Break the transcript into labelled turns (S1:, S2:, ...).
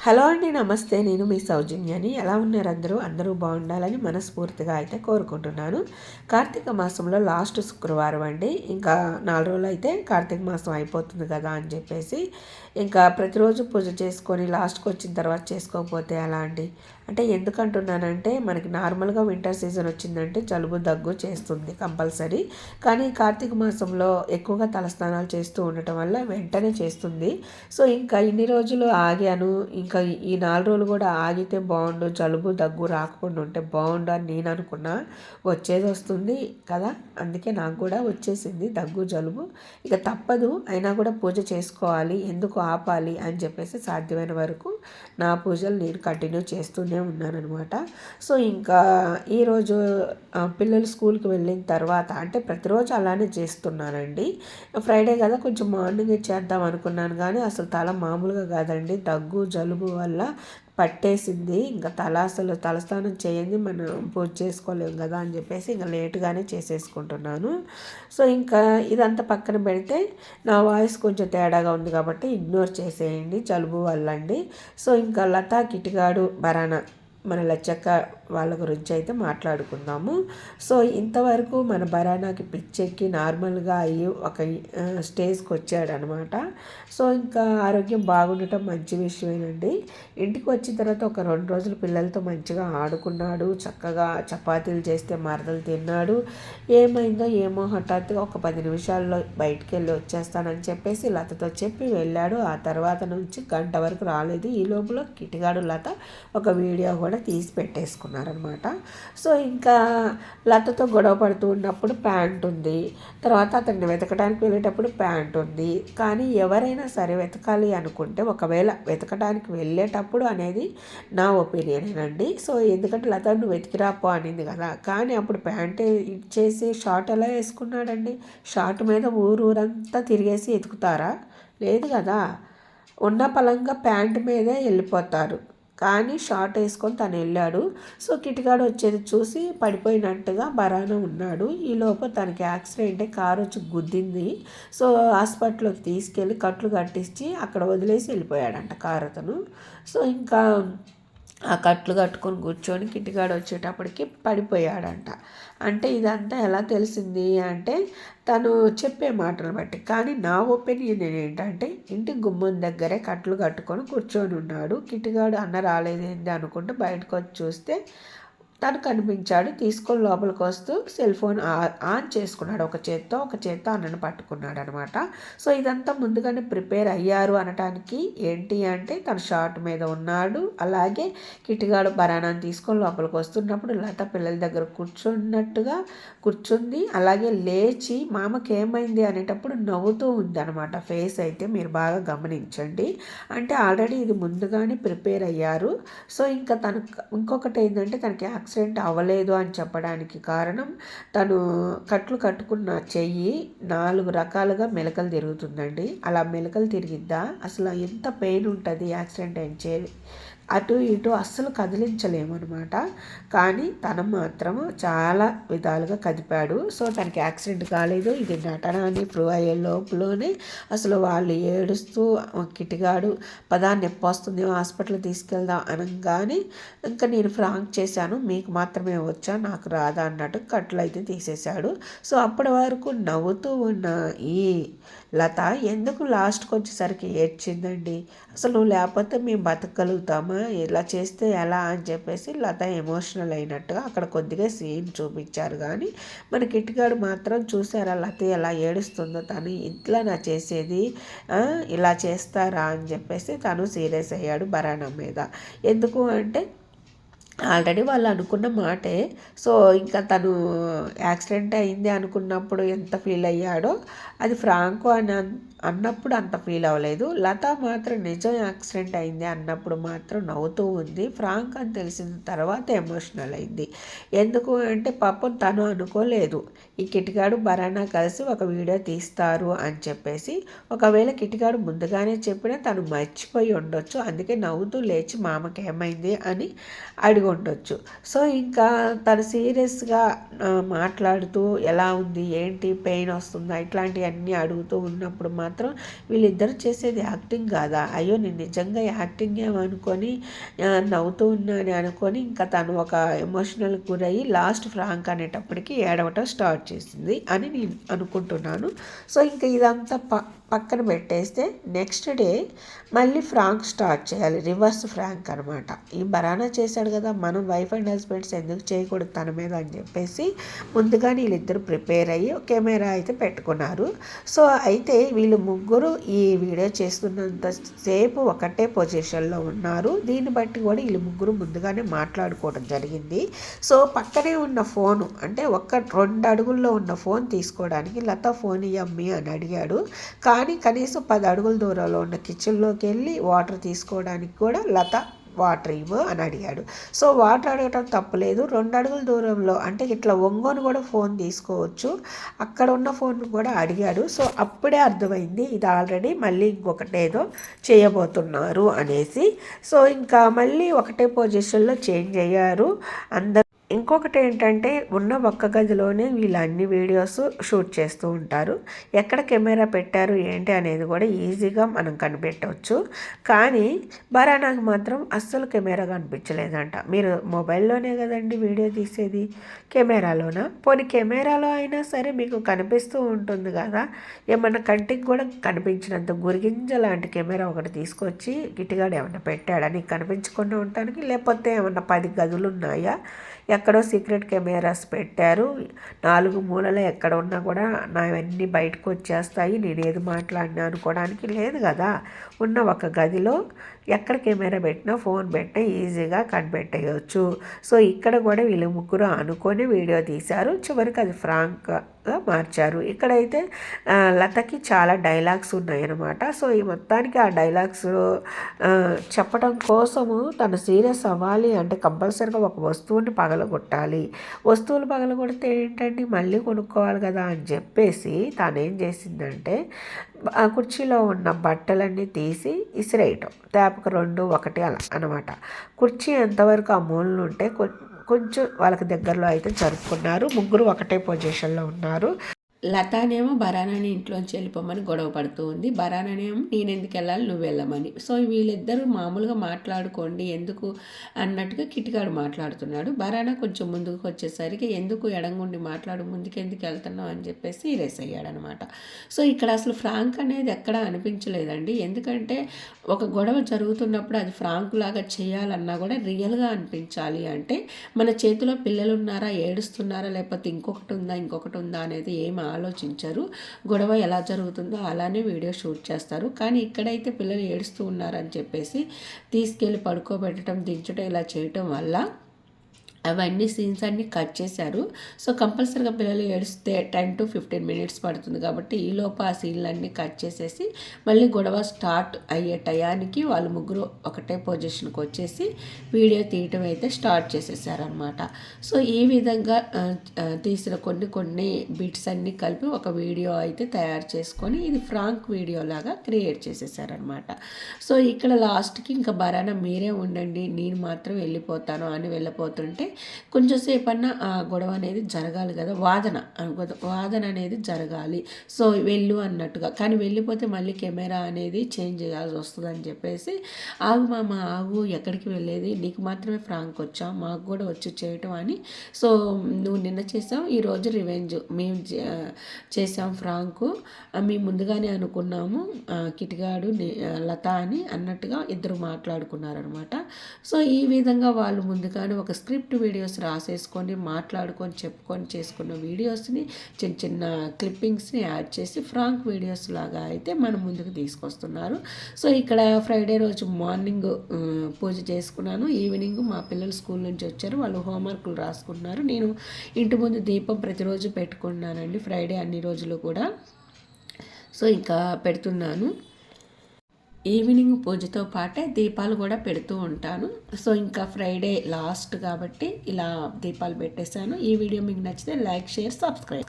S1: Hello అండి, నమస్తే. నేను మీ సౌజన్యాని. ఎలా ఉన్నారు అందరూ? అందరూ బాగుండాలని మనస్ఫూర్తిగా అయితే కోరుకుంటున్నాను. కార్తీక మాసంలో లాస్ట్ శుక్రవారం అండి. ఇంకా 4 రోజులు అయితే కార్తీక మాసం అయిపోతుంది కదా అని చెప్పేసి ఇంకా ప్రతిరోజు పూజ చేసుకొని లాస్ట్కి వచ్చిన తర్వాత చేసుకోకపోతే ఎలా అండి? అంటే ఎందుకంటున్నానంటే మనకి నార్మల్గా వింటర్ సీజన్ వచ్చిందంటే జలుబు దగ్గు చేస్తుంది కంపల్సరీ. కానీ కార్తీక మాసంలో ఎక్కువగా తలస్నానాలు చేస్తూ ఉండటం వల్ల వెంటనే చేస్తుంది. సో ఇంకా ఇన్ని రోజులు ఆగాను, ఇంకా ఈ 4 రోజులు కూడా ఆగితే బాగుండు, జలుబు దగ్గు రాకుండా ఉంటే బాగుండు అని నేను అనుకున్నా. వచ్చేది వస్తుంది కదా, అందుకే నాకు కూడా వచ్చేసింది దగ్గు జలుబు. ఇక తప్పదు, అయినా కూడా పూజ చేసుకోవాలి, ఎందుకు ఆపాలి అని చెప్పేసి సాధ్యమైన వరకు నా పూజలు నేను కంటిన్యూ చేస్తూనే ఉన్నానన్నమాట. సో ఇంకా ఈరోజు పిల్లలు స్కూల్కి వెళ్ళిన తర్వాత అంటే ప్రతిరోజు అలానే చేస్తున్నానండి. ఫ్రైడే కదా కొంచెం మార్నింగ్ చేద్దాం అనుకున్నాను, కానీ అసలు తల మామూలుగా కాదండి, దగ్గు జలుబు వల్ల పట్టేసింది. ఇంకా అసలు తలస్నానం చేయండి మనం పూజ చేసుకోలేము కదా అని చెప్పేసి ఇంకా లేటుగానే చేసేసుకుంటున్నాను. సో ఇంకా ఇదంతా పక్కన పెడితే నా వాయిస్ కొంచెం తేడాగా ఉంది కాబట్టి ఇగ్నోర్ చేసేయండి, జలుబు వల్ల అండి. సో ఇంకా లతా కిటిగాడు బరానా మన లచ్చక్క వాళ్ళ గురించి అయితే మాట్లాడుకుందాము. సో ఇంతవరకు మన బరానాకి పిచ్చెక్కి నార్మల్గా అయ్యి ఒక స్టేజ్కి వచ్చాడనమాట. సో ఇంకా ఆరోగ్యం బాగుండటం మంచి విషయమేనండి. ఇంటికి వచ్చిన తర్వాత ఒక 2 రోజులు పిల్లలతో మంచిగా ఆడుకున్నాడు, చక్కగా చపాతీలు చేస్తే మరదలు తిన్నాడు. ఏమైందో ఏమో హఠాత్తుగా ఒక 10 నిమిషాల్లో బయటికి వెళ్ళి వచ్చేస్తానని చెప్పేసి లతతో చెప్పి వెళ్ళాడు. ఆ తర్వాత నుంచి గంట వరకు రాలేదు. ఈ లోపల కిటిగాడు లత ఒక వీడియో కూడా తీసి పెట్టేసుకున్నారనమాట. సో ఇంకా లతతో గొడవ పడుతూ ఉన్నప్పుడు ప్యాంట్ ఉంది, తర్వాత అతన్ని వెతకడానికి వెళ్ళేటప్పుడు ప్యాంట్ ఉంది. కానీ ఎవరైనా సరే వెతకాలి అనుకుంటే ఒకవేళ వెతకడానికి వెళ్ళేటప్పుడు అనేది నా ఒపీనియనేనండి. సో ఎందుకంటే లత నువ్వు వెతికిరాపో అనింది కదా, కానీ అప్పుడు ప్యాంట్ ఇచ్చేసి షార్ట్ ఎలా వేసుకున్నాడండి? షార్ట్ మీద ఊరంతా తిరిగేసి ఎతుకుతారా? లేదు కదా, ఉన్న పలంగా ప్యాంట్ మీదే వెళ్ళిపోతారు. కానీ షార్ట్ వేసుకొని తను వెళ్ళాడు. సో కిటికాడు వచ్చేది చూసి పడిపోయినట్టుగా బరాన ఉన్నాడు. ఈ లోపల తనకి యాక్సిడెంట్, కారు వచ్చి గుద్దింది. సో హాస్పిటల్కి తీసుకెళ్ళి కట్లు కట్టించి అక్కడ వదిలేసి వెళ్ళిపోయాడంట కారు అతను. సో ఇంకా ఆ కట్లు కట్టుకొని కూర్చొని కిటికాడు వచ్చేటప్పటికి పడిపోయాడంట. అంటే ఇదంతా ఎలా తెలిసింది అంటే తను చెప్పే మాటలు బట్టి. కానీ నా ఒపీనియన్ ఏంటంటే ఇంటి గుమ్మం దగ్గరే కట్లు కట్టుకొని కూర్చొని ఉన్నాడు. కిటికాడు అన్న రాలేదేంటి అనుకుంటూ బయటకు వచ్చి చూస్తే తను కనిపించాడు. తీసుకొని లోపలికి వస్తూ సెల్ ఫోన్ ఆన్ చేసుకున్నాడు. ఒక చేత్తో అన్నను పట్టుకున్నాడు అనమాట. సో ఇదంతా ముందుగానే ప్రిపేర్ అయ్యారు అనటానికి ఏంటి అంటే తను షార్ట్ మీద ఉన్నాడు. అలాగే కిటిగాడు బరానాన్ని తీసుకొని లోపలికి వస్తున్నప్పుడు లత పిల్లల దగ్గర కూర్చుంది. అలాగే లేచి మామకి ఏమైంది అనేటప్పుడు నవ్వుతూ ఉంది అనమాట. ఫేస్ అయితే మీరు బాగా గమనించండి. అంటే ఆల్రెడీ ఇది ముందుగానే ప్రిపేర్ అయ్యారు. సో ఇంకా ఇంకొకటి ఏంటంటే తనకి యాక్సిడెంట్ అవ్వలేదు అని చెప్పడానికి కారణం తను కట్లు కట్టుకున్న చెయ్యి 4 రకాలుగా మెలకలు తిరుగుతుందండి. అలా మెలకలు తిరిగిద్దా? అసలు ఎంత పెయిన్ ఉంటుంది యాక్సిడెంట్ అయిన అటు ఇటు అస్సలు కదిలించలేమన్నమాట. కానీ తను మాత్రము చాలా విధాలుగా కదిపాడు. సో తనకి యాక్సిడెంట్ కాలేదు, ఇది నటన అని ప్రూవ్ అయ్యే లోపలనే అసలు వాళ్ళు ఏడుస్తూ కిటిగాడు పదాన్ని నొప్పి వస్తుంది హాస్పిటల్కి తీసుకెళ్దాం అనగానే ఇంకా నేను ఫ్రాంక్ చేశాను, మీకు మాత్రమే వచ్చా నాకు రాదా అన్నట్టు కట్లు అయితే తీసేశాడు. సో అప్పటి వరకు నవ్వుతూ ఉన్న ఈ లత ఎందుకు లాస్ట్కి వచ్చేసరికి ఏడ్చిందండి? అసలు నువ్వు లేకపోతే మేము బతకగలుగుతామా, ఇలా చేస్తే ఎలా అని చెప్పేసి లత ఎమోషనల్ అయినట్టుగా అక్కడ కొద్దిగా సీన్ చూపించారు. కానీ మన కిట్టిగాడు మాత్రం చూసారా లత ఎలా ఏడుస్తుందో, తను ఇట్లా నా చేసేది, ఇలా చేస్తారా అని చెప్పేసి తను సీరియస్ అయ్యాడు బరానా మీద. ఎందుకు అంటే ఆల్రెడీ వాళ్ళు అనుకున్న మాటే. సో ఇంకా తను యాక్సిడెంట్ అయింది అనుకున్నప్పుడు ఎంత ఫీల్ అయ్యాడో అది ఫ్రాంకో అని అన్నప్పుడు అంత ఫీల్ అవ్వలేదు. లత మాత్రం నిజం యాక్సిడెంట్ అయింది అన్నప్పుడు మాత్రం నవ్వుతూ ఉంది. ఫ్రాంక్ అని తెలిసిన తర్వాత ఎమోషనల్ అయింది. ఎందుకు అంటే పాపం తను అనుకోలేదు ఈ కిటిగాడు బరానా కలిసి ఒక వీడియో తీస్తారు అని చెప్పేసి. ఒకవేళ కిటిగాడు ముందుగానే చెప్పినా తను మర్చిపోయి ఉండొచ్చు. అందుకే నవ్వుతూ లేచి మామకి ఏమైంది అని అడిగి ఉండొచ్చు. సో ఇంకా తను సీరియస్గా మాట్లాడుతూ ఎలా ఉంది, ఏంటి, పెయిన్ వస్తుందా, ఇట్లాంటివన్నీ అడుగుతూ ఉన్నప్పుడు మాత్రం వీళ్ళిద్దరు చేసేది యాక్టింగ్ కాదా, అయ్యో నేను నిజంగా యాక్టింగ్ ఏమనుకొని నవ్వుతూ ఉన్నాను అనుకొని ఇంకా తను ఒక ఎమోషనల్ గురయ్యి లాస్ట్ ఫ్రాంక్ అనేటప్పటికి ఏడవటం స్టార్ట్ చేసింది అని నేను అనుకుంటున్నాను. సో ఇంకా ఇదంతా పక్కన పెట్టేస్తే నెక్స్ట్ డే మళ్ళీ ఫ్రాంక్ స్టార్ట్ చేయాలి, రివర్స్ ఫ్రాంక్ అనమాట. ఈ బరానా చేశాడు కదా, మనం వైఫ్ అండ్ హస్బెండ్స్ ఎందుకు చేయకూడదు తన మీద అని చెప్పేసి ముందుగా వీళ్ళిద్దరు ప్రిపేర్ అయ్యి కెమెరా అయితే పెట్టుకున్నారు. సో అయితే వీళ్ళు ముగ్గురు ఈ వీడియో చేస్తున్నంతసేపు ఒకటే పొజిషన్లో ఉన్నారు. దీన్ని బట్టి కూడా వీళ్ళు ముగ్గురు ముందుగానే మాట్లాడుకోవడం జరిగింది. సో పక్కనే ఉన్న ఫోను అంటే 2 అడుగుల్లో ఉన్న ఫోన్ తీసుకోవడానికి లత ఫోన్ ఇయ్యమ్మి అని అడిగాడు. కానీ కనీసం 10 అడుగుల దూరంలో ఉన్న కిచెన్లోకి వెళ్ళి వాటర్ తీసుకోవడానికి కూడా లత వాటర్ ఇవ్వు అని అడిగాడు. సో వాటర్ అడగటం తప్పులేదు, 2 అడుగుల దూరంలో అంటే ఇట్లా ఒంగోని కూడా ఫోన్ తీసుకోవచ్చు, అక్కడ ఉన్న ఫోన్ కూడా అడిగాడు. సో అప్పుడే అర్థమైంది ఇది ఆల్రెడీ మళ్ళీ ఇంకొకటేదో చేయబోతున్నారు అనేసి. సో ఇంకా మళ్ళీ ఒకటే పొజిషన్లో చేంజ్ అయ్యారు అందరూ. ఇంకొకటి ఏంటంటే ఉన్న ఒక్క గదిలోనే వీళ్ళు అన్ని వీడియోస్ షూట్ చేస్తూ ఉంటారు. ఎక్కడ కెమెరా పెట్టారు ఏంటి అనేది కూడా ఈజీగా మనం కనిపెట్టవచ్చు. కానీ బరానాకు మాత్రం అస్సలు కెమెరా కనిపించలేదంట. మీరు మొబైల్లోనే కదండి వీడియో తీసేది, కెమెరాలోనా? పోనీ కెమెరాలో అయినా సరే మీకు కనిపిస్తూ ఉంటుంది కదా, ఏమన్నా కంటికి కూడా కనిపించినంత గురిగింజ లాంటి కెమెరా ఒకటి తీసుకొచ్చి గిట్టిగాడు ఏమన్నా పెట్టాడా నీకు కనిపించకుండా ఉండటానికి? లేకపోతే ఏమన్నా 10 గదులు ఉన్నాయా? ఎక్కడో సీక్రెట్ కెమెరాస్ పెట్టారు, 4 మూలలో ఎక్కడ ఉన్నా కూడా నావన్నీ బయటకు వచ్చేస్తాయి, నేను ఏది మాట్లాడినా అనుకోవడానికి లేదు కదా. ఉన్న ఒక గదిలో ఎక్కడ కెమెరా పెట్టినా ఫోన్ పెట్టినా ఈజీగా కనిపెట్టేయచ్చు. సో ఇక్కడ కూడా వీళ్ళు ముగ్గురు అనుకొని వీడియో తీశారు. చివరికి అది ఫ్రాంక్గా మార్చారు. ఇక్కడైతే లతకి చాలా డైలాగ్స్ ఉన్నాయన్నమాట. సో ఈ మొత్తానికి ఆ డైలాగ్స్ చెప్పడం కోసము తను సీరియస్ అవ్వాలి అంటే కంపల్సరీగా ఒక వస్తువుని పగలగొట్టాలి. వస్తువులు పగలగొడితే ఏంటండి మళ్ళీ కొనుక్కోవాలి కదా అని చెప్పేసి తను ఏం చేసిందంటే ఆ కుర్చీలో ఉన్న బట్టలన్నీ తీసి ఇసిరేయటం, తేపకు 2 1 అలా అనమాట. కుర్చీ ఎంతవరకు ఆ మూలలు ఉంటే కొంచెం వాళ్ళకి దగ్గరలో అయితే జరుపుకున్నారు. ముగ్గురు ఒకటే పొజిషన్లో ఉన్నారు. లతానేమో బరానాని ఇంట్లోంచి వెళ్ళిపోమని గొడవ పడుతూ ఉంది. బరానానేమో నేను ఎందుకు వెళ్ళాలి, నువ్వు వెళ్ళమని. సో వీళ్ళిద్దరూ మామూలుగా మాట్లాడుకోండి ఎందుకు అన్నట్టుగా కిటికాడు మాట్లాడుతున్నాడు. బరానా కొంచెం ముందుకు వచ్చేసరికి ఎందుకు ఎడంగుండి మాట్లాడు, ముందుకు ఎందుకు వెళ్తున్నావు అని చెప్పేసి రేస్ అయ్యాడనమాట. సో ఇక్కడ అసలు ఫ్రాంక్ అనేది ఎక్కడా అనిపించలేదండి. ఎందుకంటే ఒక గొడవ జరుగుతున్నప్పుడు అది ఫ్రాంక్ లాగా చేయాలన్నా కూడా రియల్గా అనిపించాలి. అంటే మన చేతిలో పిల్లలు ఉన్నారా, ఏడుస్తున్నారా, లేకపోతే ఇంకొకటి ఉందా అనేది ఏమి ఆలోచించరు. గొడవ ఎలా జరుగుతుందో అలానే వీడియో షూట్ చేస్తారు. కానీ ఇక్కడైతే పిల్లలు ఏడుస్తూ ఉన్నారని చెప్పేసి తీసుకెళ్ళి పడుకోబెట్టడం, దించడం ఇలా చేయటం వల్ల అవన్నీ సీన్స్ అన్నీ కట్ చేశారు. సో కంపల్సరీగా పిల్లలు ఏడిస్తే 10 to 15 minutes పడుతుంది కాబట్టి ఈలోపు ఆ సీన్లన్నీ కట్ చేసేసి మళ్ళీ గొడవ స్టార్ట్ అయ్యే టయానికి వాళ్ళు ముగ్గురు ఒకటే పొజిషన్కి వచ్చేసి వీడియో తీయటం అయితే స్టార్ట్ చేసేసారనమాట. సో ఈ విధంగా తీసిన కొన్ని బిట్స్ అన్నీ కలిపి ఒక వీడియో అయితే తయారు చేసుకొని ఇది ఫ్రాంక్ వీడియో లాగా క్రియేట్ చేసేసారనమాట. సో ఇక్కడ లాస్ట్కి ఇంకా బరానా మీరే ఉండండి నేను మాత్రం వెళ్ళిపోతాను అని వెళ్ళిపోతుంటే కొంచెం సేపు అన్నా ఆ గొడవ అనేది జరగాలి కదా, వాదన అనేది జరగాలి. సో వెళ్ళు అన్నట్టుగా. కానీ వెళ్ళిపోతే మళ్ళీ కెమెరా అనేది చేంజ్ చేయాల్సి వస్తుందని చెప్పేసి ఆగు మామ ఆగు, ఎక్కడికి వెళ్ళేది, నీకు మాత్రమే ఫ్రాంక్ వచ్చా, మాకు కూడా వచ్చి చేయటం అని. సో నువ్వు నిన్న చేసావు, ఈరోజు రివెంజ్ మేము చేసాం ఫ్రాంకు, మేము ముందుగానే అనుకున్నాము కిటిగాడు లత అని అన్నట్టుగా ఇద్దరు మాట్లాడుకున్నారనమాట. సో ఈ విధంగా వాళ్ళు ముందుగానే ఒక స్క్రిప్ట్ వీడియోస్ రాసేసుకొని మాట్లాడుకొని చెప్పుకొని చేసుకున్న వీడియోస్ని చిన్న చిన్న క్లిప్పింగ్స్ని యాడ్ చేసి ఫ్రాంక్ వీడియోస్ లాగా అయితే మనం ముందుకు తీసుకొస్తున్నారు. సో ఇక్కడ ఫ్రైడే రోజు మార్నింగ్ పూజ చేసుకున్నాను, ఈవినింగ్ మా పిల్లలు స్కూల్ నుంచి వచ్చారు, వాళ్ళు హోంవర్క్లు రాసుకున్నారు. నేను ఇంటి ముందు దీపం ప్రతిరోజు పెట్టుకున్నానండి, ఫ్రైడే అన్ని రోజులు కూడా. సో ఇంకా పెడుతున్నాను. ఈవినింగ్ పూజతో పాటే దీపాలు కూడా పెడుతూ ఉంటాను. సో ఇంకా ఫ్రైడే లాస్ట్ కాబట్టి ఇలా దీపాలు పెట్టేశాను. ఈ వీడియో మీకు నచ్చితే లైక్, షేర్, సబ్స్క్రైబ్.